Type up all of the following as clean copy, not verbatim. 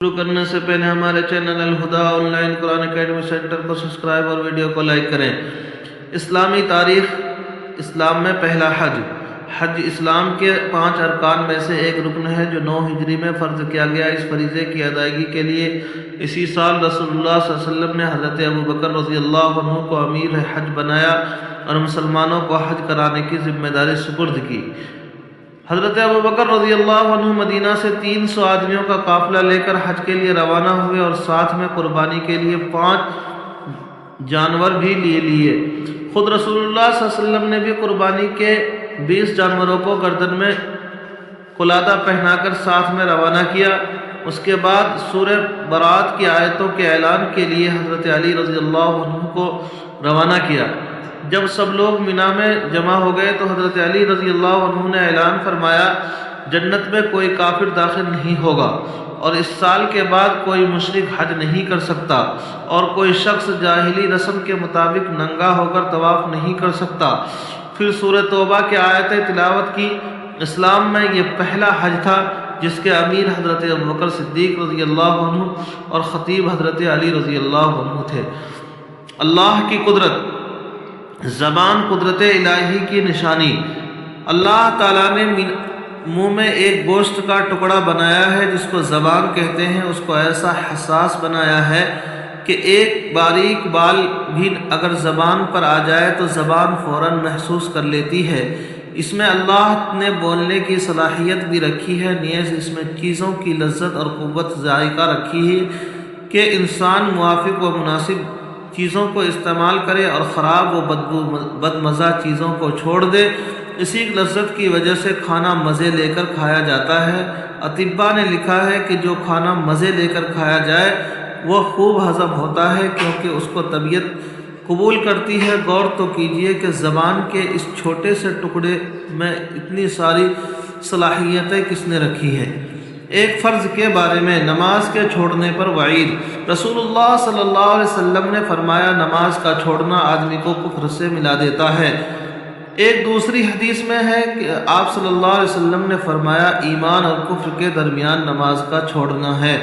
شروع کرنے سے پہلے ہمارے channel Alhuda online Quran academy centre کو سبسکرائب اور ویڈیو کو لائک کریں۔ اسلامی تاریخ۔ اسلام میں پہلا حج۔ حج اسلام کے 5 ارکان میں سے ایک رکن ہے جو 9 ہجری میں فرض کیا گیا۔ اس فریضے کی ادائیگی کے لیے اسی سال رسول اللہ صلی اللہ علیہ وسلم نے حضرت ابوبکر رضی اللہ عنہ کو امیر حج بنایا اور مسلمانوں کو حج کرانے کی ذمہ داری سپرد کی۔ حضرت ابوبکر رضی اللہ عنہ مدینہ سے 300 آدمیوں کا قافلہ لے کر حج کے لیے روانہ ہوئے اور ساتھ میں قربانی کے لیے 5 جانور بھی لیے۔ خود رسول اللہ صلی اللہ علیہ وسلم نے بھی قربانی کے 20 جانوروں کو گردن میں قلادہ پہنا کر ساتھ میں روانہ کیا۔ اس کے بعد سورہ برات کی آیتوں کے اعلان کے لیے حضرت علی رضی اللہ عنہ کو روانہ کیا۔ جب سب لوگ مینا میں جمع ہو گئے تو حضرت علی رضی اللہ عنہ نے اعلان فرمایا، جنت میں کوئی کافر داخل نہیں ہوگا اور اس سال کے بعد کوئی مشرک حج نہیں کر سکتا اور کوئی شخص جاہلی رسم کے مطابق ننگا ہو کر طواف نہیں کر سکتا۔ پھر سورہ توبہ کی آیتیں تلاوت کی۔ اسلام میں یہ پہلا حج تھا جس کے امیر حضرت ابوبکر صدیق رضی اللہ عنہ اور خطیب حضرت علی رضی اللہ عنہ تھے۔ اللہ کی قدرت۔ زبان قدرت الہی کی نشانی۔ اللہ تعالیٰ نے منہ میں ایک گوشت کا ٹکڑا بنایا ہے جس کو زبان کہتے ہیں، اس کو ایسا حساس بنایا ہے کہ ایک باریک بال بھی اگر زبان پر آ جائے تو زبان فوراً محسوس کر لیتی ہے۔ اس میں اللہ نے بولنے کی صلاحیت بھی رکھی ہے، نیز اس میں چیزوں کی لذت اور قوت ذائقہ رکھی ہے کہ انسان موافق و مناسب چیزوں کو استعمال کرے اور خراب و بدمزہ چیزوں کو چھوڑ دے۔ اسی لذت کی وجہ سے کھانا مزے لے کر کھایا جاتا ہے۔ اطباء نے لکھا ہے کہ جو کھانا مزے لے کر کھایا جائے وہ خوب ہضم ہوتا ہے کیونکہ اس کو طبیعت قبول کرتی ہے۔ غور تو کیجئے کہ زبان کے اس چھوٹے سے ٹکڑے میں اتنی ساری صلاحیتیں کس نے رکھی ہیں۔ ایک فرض کے بارے میں، نماز کے چھوڑنے پر وعید۔ رسول اللہ صلی اللہ علیہ وسلم نے فرمایا، نماز کا چھوڑنا آدمی کو کفر سے ملا دیتا ہے۔ ایک دوسری حدیث میں ہے کہ آپ صلی اللہ علیہ وسلم نے فرمایا، ایمان اور کفر کے درمیان نماز کا چھوڑنا ہے۔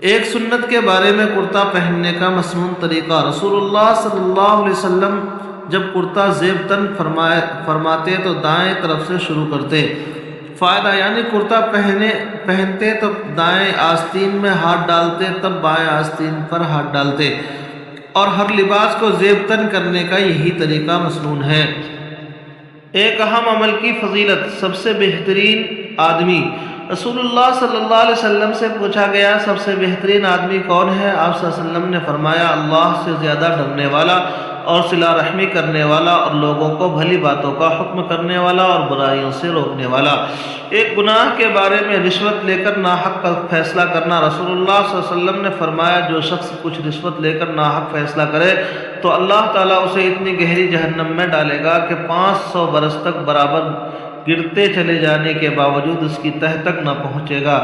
ایک سنت کے بارے میں، کرتا پہننے کا مسنون طریقہ۔ رسول اللہ صلی اللہ علیہ وسلم جب کرتا زیب تن فرماتے تو دائیں طرف سے شروع کرتے۔ فائدہ، یعنی کرتا پہنتے تو دائیں آستین میں ہاتھ ڈالتے، تب بائیں آستین پر ہاتھ ڈالتے، اور ہر لباس کو زیب تن کرنے کا یہی طریقہ مسنون ہے۔ ایک اہم عمل کی فضیلت۔ سب سے بہترین آدمی۔ رسول اللہ صلی اللہ علیہ وسلم سے پوچھا گیا، سب سے بہترین آدمی کون ہے؟ آپ صلی اللہ علیہ وسلم نے فرمایا، اللہ سے زیادہ ڈرنے والا اور صلہ رحمی کرنے والا اور لوگوں کو بھلی باتوں کا حکم کرنے والا اور برائیوں سے روکنے والا۔ ایک گناہ کے بارے میں، رشوت لے کر ناحق کا فیصلہ کرنا۔ رسول اللہ صلی اللہ علیہ وسلم نے فرمایا، جو شخص کچھ رشوت لے کر ناحق فیصلہ کرے تو اللہ تعالیٰ اسے اتنی گہری جہنم میں ڈالے گا کہ 500 برس تک برابر گرتے چلے جانے کے باوجود اس کی تہ تک نہ پہنچے گا۔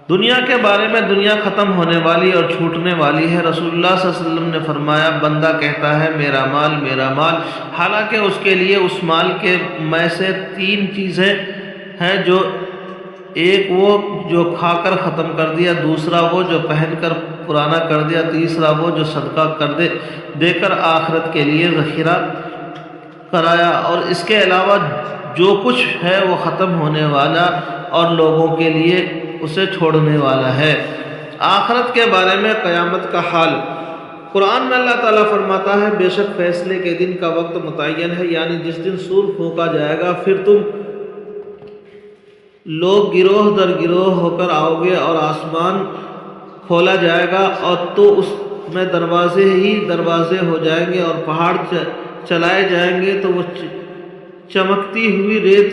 دنیا کے بارے میں، دنیا ختم ہونے والی اور چھوٹنے والی ہے۔ رسول اللہ صلی اللہ علیہ وسلم نے فرمایا، بندہ کہتا ہے میرا مال میرا مال، حالانکہ اس کے لیے اس مال کے میں سے 3 چیزیں ہیں، جو ایک وہ جو کھا کر ختم کر دیا، دوسرا وہ جو پہن کر پرانا کر دیا، تیسرا وہ جو صدقہ دے کر آخرت کے لیے ذخیرہ کرایا، اور اس کے علاوہ جو کچھ ہے وہ ختم ہونے والا اور لوگوں کے لیے اسے چھوڑنے والا ہے۔ آخرت کے بارے میں، قیامت کا حال۔ قرآن میں اللہ تعالیٰ فرماتا ہے، بے شک فیصلے کے دن کا وقت متعین ہے، یعنی جس دن سور پھونکا جائے گا، پھر تم لوگ گروہ در گروہ ہو کر آؤ گے اور آسمان کھولا جائے گا اور تو اس میں دروازے ہی دروازے ہو جائیں گے اور پہاڑ چلائے جائیں گے تو وہ چمکتی ہوئی ریت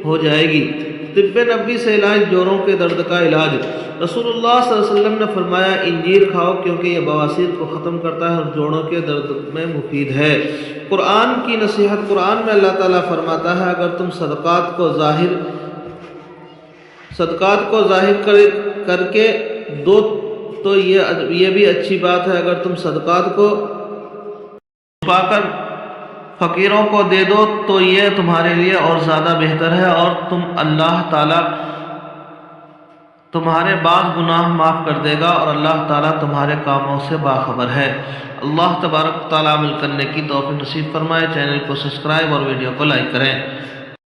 ہو جائے گی۔ طب نبی سے علاج، جوڑوں کے درد کا علاج۔ رسول اللہ صلی اللہ علیہ وسلم نے فرمایا، انجیر کھاؤ کیونکہ یہ بواسیر کو ختم کرتا ہے اور جوڑوں کے درد میں مفید ہے۔ قرآن کی نصیحت۔ قرآن میں اللہ تعالیٰ فرماتا ہے، اگر تم صدقات کو ظاہر کر کے دو تو یہ بھی اچھی بات ہے، اگر تم صدقات کو چھپا کر فقیروں کو دے دو تو یہ تمہارے لیے اور زیادہ بہتر ہے، اور تم اللہ تعالیٰ تمہارے بعض گناہ معاف کر دے گا، اور اللہ تعالیٰ تمہارے کاموں سے باخبر ہے۔ اللہ تبارک و تعالیٰ عمل کرنے کی توفیق نصیب فرمائے۔ چینل کو سبسکرائب اور ویڈیو کو لائک کریں۔